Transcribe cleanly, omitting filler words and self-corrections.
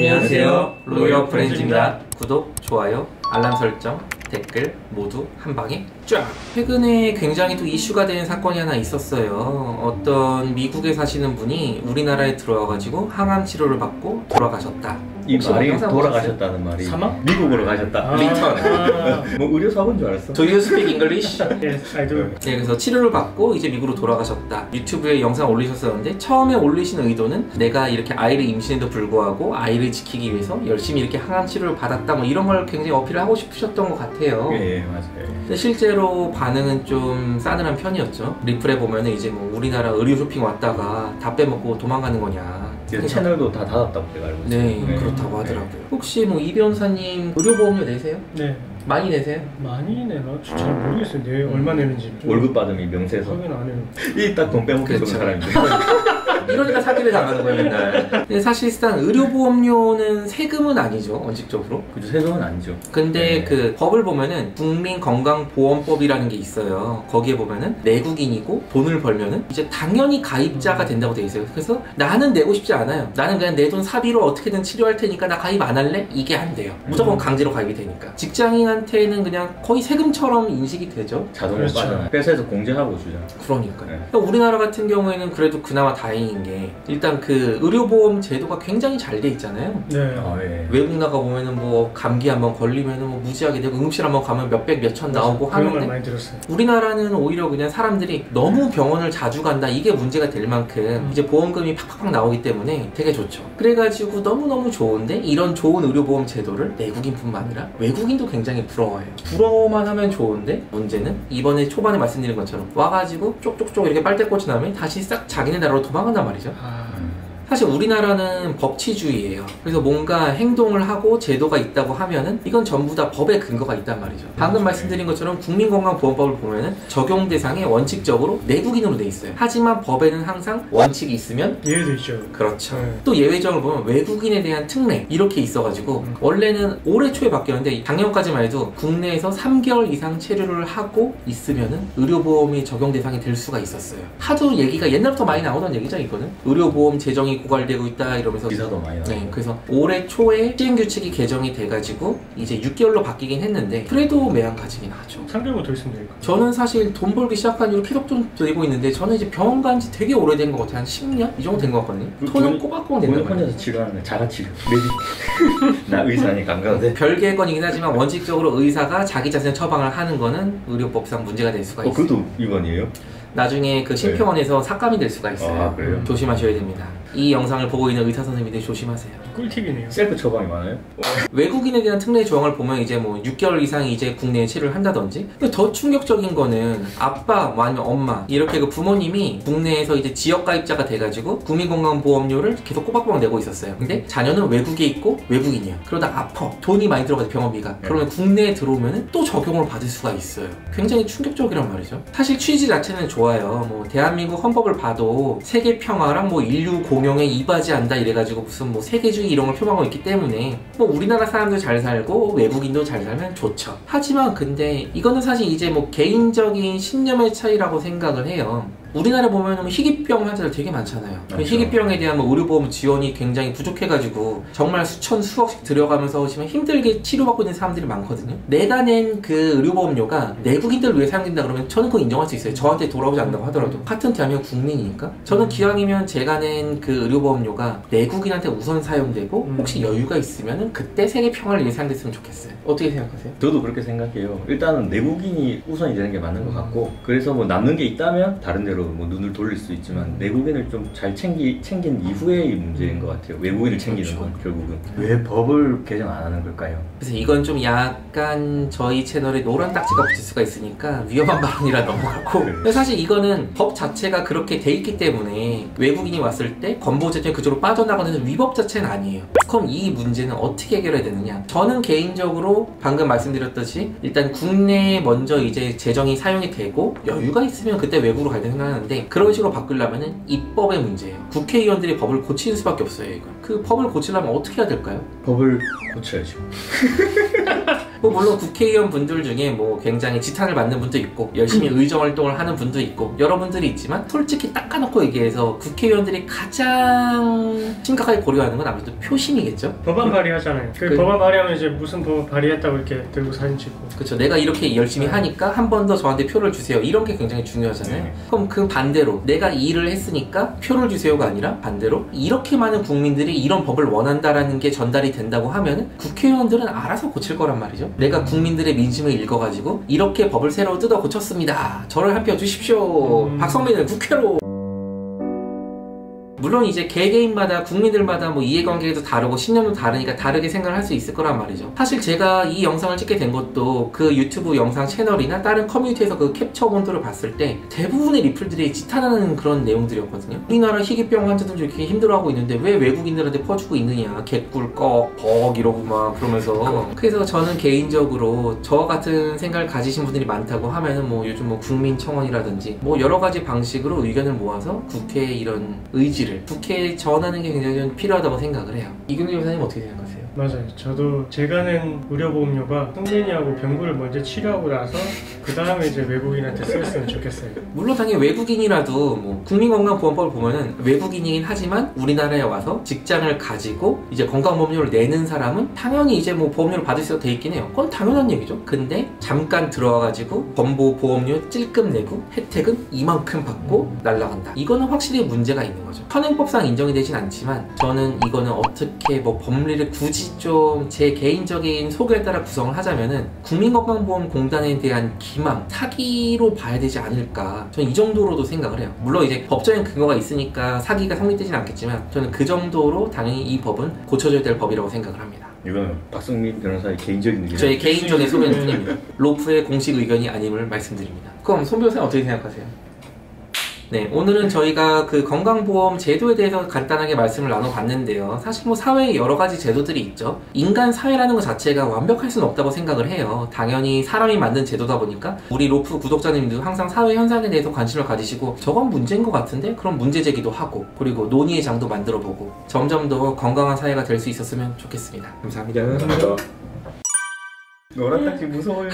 안녕하세요. 로이어 프렌즈입니다. 구독, 좋아요, 알람 설정, 댓글 모두 한 방에 쫙! 최근에 굉장히 또 이슈가 된 사건이 하나 있었어요. 어떤 미국에 사시는 분이 우리나라에 들어와가지고 항암 치료를 받고 돌아가셨다. 이 말이 돌아가셨다는 말이 사망? 미국으로 가셨다. 리턴. 뭐 의료 사고인 줄 알았어. Do you speak English? Yes, I do. 네, 그래서 치료를 받고 이제 미국으로 돌아가셨다. 유튜브에 영상 올리셨었는데 처음에 올리신 의도는 내가 이렇게 아이를 임신에도 불구하고 아이를 지키기 위해서 열심히 이렇게 항암 치료를 받았다 뭐 이런 걸 굉장히 어필을 하고 싶으셨던 것 같아요. 예, 맞아요. 근데 실제로 반응은 좀 싸늘한 편이었죠. 리플에 보면은 이제 뭐 우리나라 의료 쇼핑 왔다가 다 빼먹고 도망가는 거냐. 채널도 다 닫았다고 제가 알고 있어요. 네, 그렇다고 하더라고요. 혹시 뭐 이 변호사님 의료보험료 내세요? 네. 많이 내세요? 많이 내나? 잘 모르겠어요. 내 얼마 내는지. 월급 받으면 명세서. 확인 안 해요. 이 딱 돈 빼먹기 좋은 사람인데. 이러니까 사기를 당하는 거예요, 맨날. 근데 사실상 의료보험료는 세금은 아니죠, 원칙적으로. 그죠, 세금은 아니죠. 근데 네. 그 법을 보면은 국민건강보험법이라는 게 있어요. 거기에 보면은 내국인이고 돈을 벌면은 이제 당연히 가입자가 된다고 돼 있어요. 그래서 나는 내고 싶지 않아요. 나는 그냥 내 돈 사비로 어떻게든 치료할 테니까 나 가입 안 할래? 이게 안 돼요. 무조건 강제로 가입이 되니까. 직장인한테는 그냥 거의 세금처럼 인식이 되죠. 자동으로 그렇죠. 빠져나요. 회사에서 공제하고 주잖아. 그러니까요. 네. 그러니까 우리나라 같은 경우에는 그래도 그나마 다행인 게 일단 그 의료보험 제도가 굉장히 잘 돼 있잖아요. 네. 아, 예. 외국 나가 보면은 뭐 감기 한번 걸리면은 뭐 무지하게 되고 응급실 한번 가면 몇백 몇천 나오고 그런 말 하는데 많이 들었어요. 우리나라는 오히려 그냥 사람들이 너무 병원을 자주 간다 이게 문제가 될 만큼 이제 보험금이 팍팍팍 나오기 때문에 되게 좋죠. 그래가지고 너무너무 좋은데 이런 좋은 의료보험 제도를 내국인뿐만 아니라 외국인도 굉장히 부러워해요. 부러워만 하면 좋은데 문제는 이번에 초반에 말씀드린 것처럼 와가지고 쪽쪽쪽 이렇게 빨대 꽂힌 다음에 다시 싹 자기네 나라로 도망간단 말이죠. 사실 우리나라는 법치주의예요. 그래서 뭔가 행동을 하고 제도가 있다고 하면은 이건 전부 다 법에 근거가 있단 말이죠. 방금 말씀드린 것처럼 국민건강보험법을 보면은 적용 대상에 원칙적으로 내국인으로 돼 있어요. 하지만 법에는 항상 원칙이 있으면 예외도 있죠. 그렇죠. 네. 또 예외적으로 보면 외국인에 대한 특례 이렇게 있어가지고 원래는 올해 초에 바뀌었는데 작년까지만 해도 국내에서 3개월 이상 체류를 하고 있으면은 의료보험이 적용 대상이 될 수가 있었어요. 하도 얘기가 옛날부터 많이 나오던 얘기죠 이거는. 의료보험 재정이 고갈되고 있다 이러면서 기사도 많이 나오고. 네, 그래서 올해 초에 시행규칙이 개정이 돼가지고 이제 6개월로 바뀌긴 했는데 그래도 매한가지긴 하죠. 3개월만 더 있으면 되니까. 저는 사실 돈 벌기 시작한 이후 계속 좀 되고 있는데 저는 이제 병원 간 지 되게 오래된 것 같아요. 한 10년? 이 정도 된 것 같거든요. 돈은 꼬박꼬박 낸단 본인 말이에요. 혼자서 치료하는 자가치료. 나 의사니까 안 가도 돼. 별개의 건이긴 하지만 원칙적으로 의사가 자기 자신의 처방을 하는 거는 의료법상 문제가 될 수가 있어요. 그것도 위반이에요? 나중에 그 심평원에서 삭감이 될 수가 있어요. 아, 그래요? 조심하셔야 됩니다. 이 영상을 보고 있는 의사 선생님들 조심하세요. 꿀팁이네요. 셀프 처방이 많아요? 외국인에 대한 특례 조항을 보면 이제 뭐 6개월 이상이 이제 국내에 치료를 한다든지. 근데 더 충격적인 거는 아빠 뭐 아니면 엄마 이렇게 그 부모님이 국내에서 이제 지역 가입자가 돼가지고 국민건강보험료를 계속 꼬박꼬박 내고 있었어요. 근데 자녀는 외국에 있고 외국인이야. 그러다 아파. 돈이 많이 들어가죠 병원비가. 그러면 국내에 들어오면 또 적용을 받을 수가 있어요. 굉장히 충격적이란 말이죠. 사실 취지 자체는 좋아요. 뭐 대한민국 헌법을 봐도 세계 평화랑 뭐 인류 공용에 이바지한다 이래가지고 무슨 뭐 세계주의 이런 걸 표방하고 있기 때문에 뭐 우리나라 사람도 잘 살고 외국인도 잘 살면 좋죠. 하지만 근데 이거는 사실 이제 뭐 개인적인 신념의 차이라고 생각을 해요. 우리나라 보면 희귀병 환자들 되게 많잖아요. 맞죠. 희귀병에 대한 뭐 의료보험 지원이 굉장히 부족해가지고 정말 수천 수억씩 들여가면서 지금 힘들게 치료받고 있는 사람들이 많거든요. 내가 낸 그 의료보험료가 내국인들을 위해 사용된다 그러면 저는 그거 인정할 수 있어요. 저한테 돌아오지 않는다고 하더라도 같은 대한민국 국민이니까 저는 기왕이면 제가 낸 그 의료보험료가 내국인한테 우선 사용되고 혹시 여유가 있으면 그때 세계 평화를 위해 사용됐으면 좋겠어요. 어떻게 생각하세요? 저도 그렇게 생각해요. 일단은 내국인이 우선이 되는 게 맞는 것 같고, 그래서 뭐 남는 게 있다면 다른 데로 뭐 눈을 돌릴 수 있지만 내국인을 좀 잘 챙긴 이후의 문제인 것 같아요. 외국인을 챙기는 그렇죠. 건 결국은 왜 법을 개정 안 하는 걸까요? 그래서 이건 좀 약간 저희 채널에 노란 딱지가 붙을 수가 있으니까 위험한 발언이라 넘어가고 근데 사실 이거는 법 자체가 그렇게 돼 있기 때문에 외국인이 왔을 때 건보 재정이 그쪽으로 빠져나가는 위법 자체는 아니에요. 그럼 이 문제는 어떻게 해결해야 되느냐? 저는 개인적으로 방금 말씀드렸듯이 일단 국내에 먼저 이제 재정이 사용이 되고 여유가 있으면 그때 외국으로 가야 되는 생각하는데 그런 식으로 바꾸려면 입법의 문제예요. 국회의원들이 법을 고치는 수밖에 없어요. 이거. 그 법을 고치려면 어떻게 해야 될까요? 법을 고쳐야죠. 뭐 물론 국회의원 분들 중에 뭐 굉장히 지탄을 받는 분도 있고 열심히 의정 활동을 하는 분도 있고 여러분들이 있지만 솔직히 닦아놓고 얘기해서 국회의원들이 가장 심각하게 고려하는 건 아무래도 표심이겠죠. 법안 발의하잖아요. 그 법안 발의하면 이제 무슨 법안 발의했다고 이렇게 들고 사진 찍고. 그렇죠. 내가 이렇게 열심히 하니까 한 번 더 저한테 표를 주세요. 이런 게 굉장히 중요하잖아요. 그럼 그 반대로 내가 이 일을 했으니까 표를 주세요가 아니라 반대로 이렇게 많은 국민들이 이런 법을 원한다라는 게 전달이 된다고 하면 국회의원들은 알아서 고칠 거란 말이죠. 내가 국민들의 민심을 읽어가지고 이렇게 법을 새로 뜯어 고쳤습니다. 저를 한 표 주십시오. 박성민은 국회로. 물론 이제 개개인마다 국민들마다 뭐 이해관계도 다르고 신념도 다르니까 다르게 생각을 할 수 있을 거란 말이죠. 사실 제가 이 영상을 찍게 된 것도 그 유튜브 영상 채널이나 다른 커뮤니티에서 그 캡처 본들을 봤을 때 대부분의 리플들이 지탄하는 그런 내용들이었거든요. 우리나라 희귀병 환자들도 이렇게 힘들어하고 있는데 왜 외국인들한테 퍼주고 있느냐, 개꿀 꺽 벅 이러고 막 그러면서. 그래서 저는 개인적으로 저와 같은 생각을 가지신 분들이 많다고 하면은 뭐 요즘 뭐 국민청원이라든지 뭐 여러 가지 방식으로 의견을 모아서 국회에 이런 의지를 국회에 전하는 게 굉장히 좀 필요하다고 생각을 해요. 이경재 변호사님 어떻게 생각하세요? 맞아요. 저도 제가 낸 의료보험료가 승진이하고 병구를 먼저 치료하고 나서 그 다음에 이제 외국인한테 쓰였으면 좋겠어요. 물론 당연히 외국인이라도 뭐 국민건강보험법을 보면은 외국인이긴 하지만 우리나라에 와서 직장을 가지고 이제 건강보험료를 내는 사람은 당연히 이제 뭐 보험료를 받을 수 있게 돼 있긴 해요. 그건 당연한 얘기죠. 근데 잠깐 들어와가지고 건보보험료 찔끔 내고 혜택은 이만큼 받고 날라간다. 이거는 확실히 문제가 있는 거죠. 현행법상 인정이 되진 않지만 저는 이거는 어떻게 뭐 법리를 굳이 좀 제 개인적인 소견에 따라 구성을 하자면은 국민건강보험공단에 대한 기망, 사기로 봐야 되지 않을까. 저는 이 정도로도 생각을 해요. 물론 이제 법적인 근거가 있으니까 사기가 성립되진 않겠지만 저는 그 정도로 당연히 이 법은 고쳐져야 될 법이라고 생각을 합니다. 이거는 박성민 변호사의 개인적인 의견. 저의 개인적인 소견일 뿐입니다. 로프의 공식 의견이 아님을 말씀드립니다. 그럼 손 변호사님 어떻게 생각하세요? 네, 오늘은 저희가 그 건강보험 제도에 대해서 간단하게 말씀을 나눠봤는데요. 사실 뭐 사회에 여러 가지 제도들이 있죠. 인간 사회라는 것 자체가 완벽할 수는 없다고 생각을 해요. 당연히 사람이 만든 제도다 보니까 우리 로프 구독자님들도 항상 사회 현상에 대해서 관심을 가지시고 저건 문제인 것 같은데? 그럼 문제 제기도 하고 그리고 논의의 장도 만들어보고 점점 더 건강한 사회가 될 수 있었으면 좋겠습니다. 감사합니다. 감사합니다. 노란딱지 무서워요.